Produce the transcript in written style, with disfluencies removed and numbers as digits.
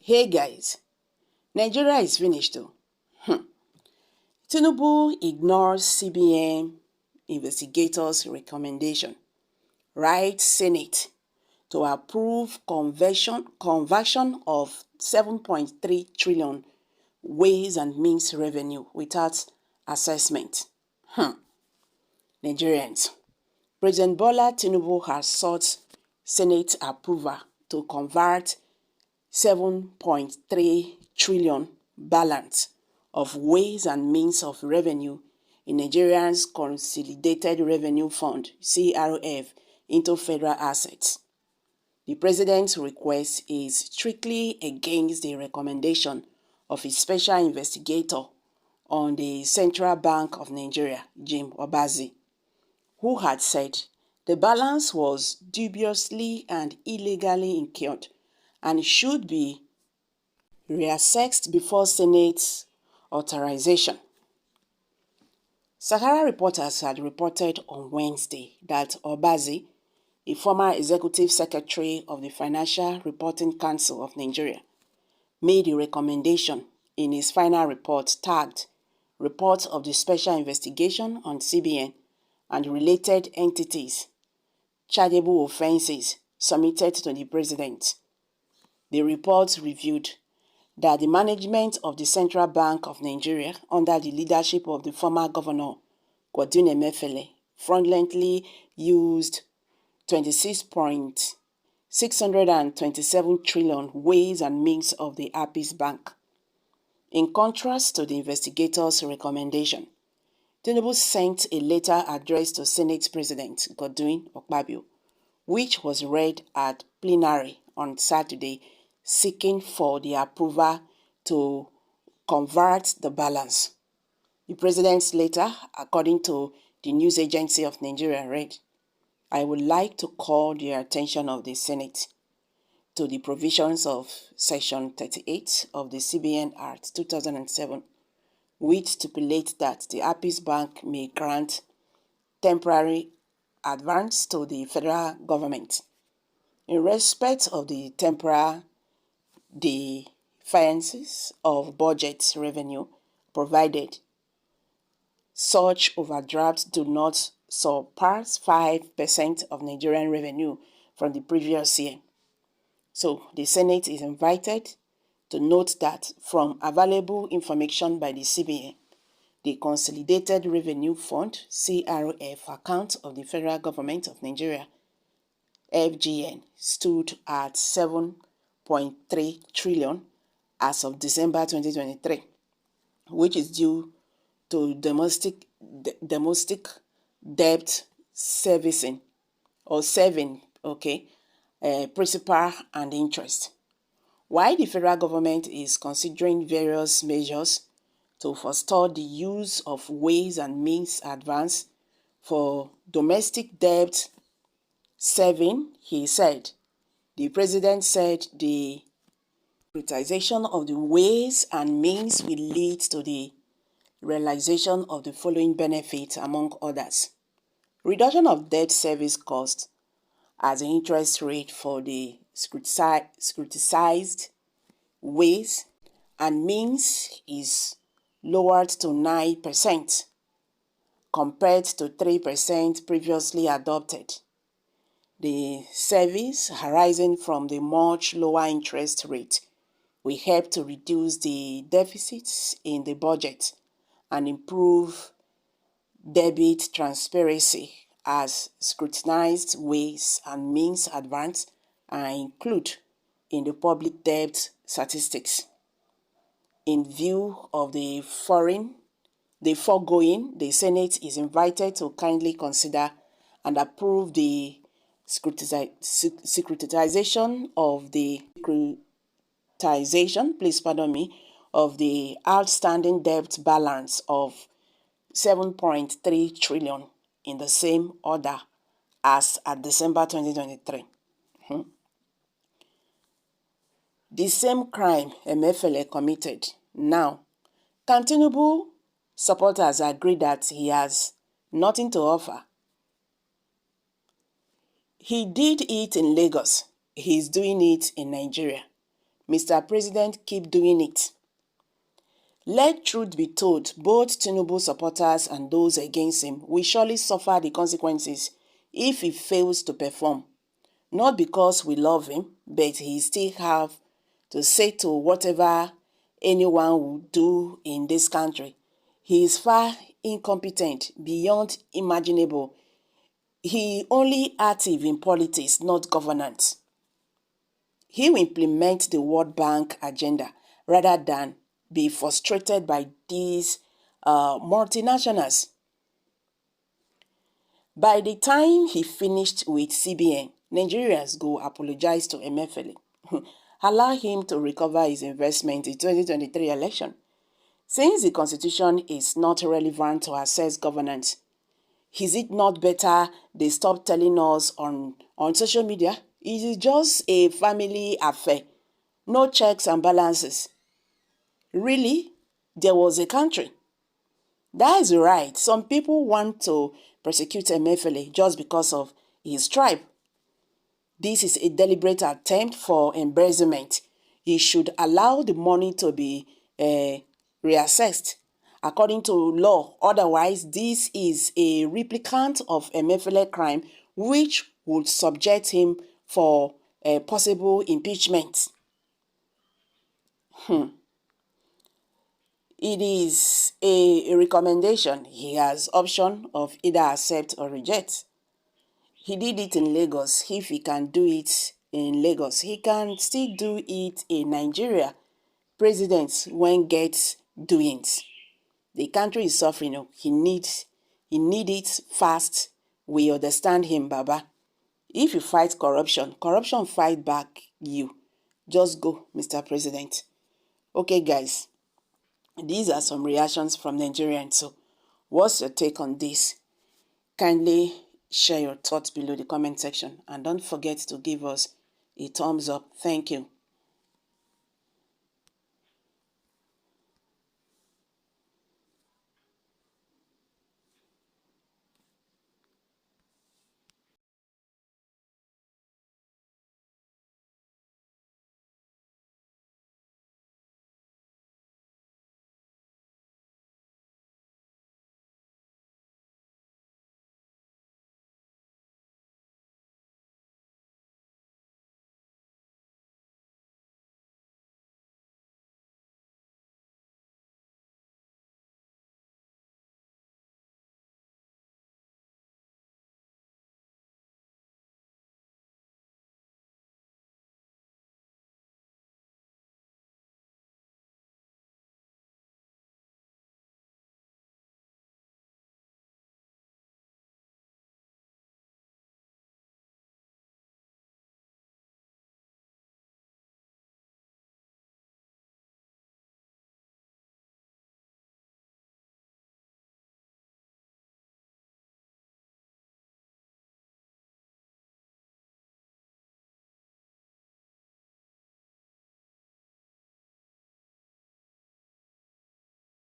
Hey guys, Nigeria is finished though. Tinubu ignores CBN investigators' recommendation, writes Senate to approve conversion of 7.3 trillion ways and means revenue without assessment. Nigerians. President Bola Tinubu has sought Senate approval to convert 7.3 trillion balance of ways and means of revenue in Nigeria's Consolidated Revenue Fund (CRF) into federal assets. The president's request is strictly against the recommendation of a special investigator on the Central Bank of Nigeria, Jim Obazi, who had said the balance was dubiously and illegally incurred and should be reassessed before Senate authorization. Sahara reporters had reported on Wednesday that Obazi, a former executive secretary of the Financial Reporting Council of Nigeria, made a recommendation in his final report tagged Report of the Special Investigation on CBN and related entities, chargeable offenses submitted to the president. The report reviewed that the management of the Central Bank of Nigeria under the leadership of the former governor, Godwin Emefiele, fraudulently used 26.627 trillion ways and means of the Apis Bank. In contrast to the investigators' recommendation, Tinubu sent a letter addressed to Senate President Godwin Akpabio, which was read at plenary on Saturday, seeking for the approval to convert the balance. The president's letter, according to the news agency of Nigeria, read, "I would like to call the attention of the Senate to the provisions of Section 38 of the CBN Act 2007, which stipulates that the Apis Bank may grant temporary advance to the federal government in respect of the temporary deficiencies of budget revenue provided such overdrafts do not surpass 5% of Nigerian revenue from the previous year." So the Senate is invited to note that from available information by the CBN, the Consolidated Revenue Fund (CRF) account of the Federal Government of Nigeria (FGN) stood at 7.3 trillion as of December 2023, which is due to domestic debt servicing or saving, principal and interest. While the federal government is considering various measures to forestall the use of ways and means advance for domestic debt saving, the president said the prioritization of the ways and means will lead to the realization of the following benefits, among others: reduction of debt service costs, as the interest rate for the scrutinized ways and means is lowered to 9% compared to 3% previously adopted. The savings arising from the much lower interest rate will help to reduce the deficits in the budget and improve debit transparency as scrutinized ways and means advance are included in the public debt statistics. In view of the foregoing, the Senate is invited to kindly consider and approve the securitization of the outstanding debt balance of 7.3 trillion in the same order as at December 2023. The same crime Emefiele committed. Now, can Tinubu supporters agree that he has nothing to offer? He did it in Lagos. He is doing it in Nigeria. Mr. President, keep doing it. Let truth be told, both Tinubu supporters and those against him will surely suffer the consequences if he fails to perform. Not because we love him, but he still have to say to whatever anyone will do in this country. He is far incompetent, beyond imaginable. He only active in politics, not governance. He will implement the World Bank agenda rather than be frustrated by these multinationals. By the time he finished with CBN, Nigerians go apologize to Emefiele. Allow him to recover his investment in 2023 election. Since the constitution is not relevant to assess governance, is it not better they stop telling us on social media? It is just a family affair. No checks and balances. Really? There was a country. That is right. Some people want to persecute Emefiele just because of his tribe. This is a deliberate attempt for embezzlement. He should allow the money to be reassessed according to law. Otherwise, this is a replicant of Emefiele crime, which would subject him for possible impeachment. It is a recommendation. He has option of either accept or reject. He did it in Lagos. If he can do it in Lagos, he can still do it in Nigeria. Presidents when get doings. The country is suffering. He need it fast. We understand him, Baba. If you fight corruption, corruption fight back you. Just go, Mr. President. Okay, guys. These are some reactions from Nigerians. So, what's your take on this? Kindly share your thoughts below the comment section and don't forget to give us a thumbs up. Thank you.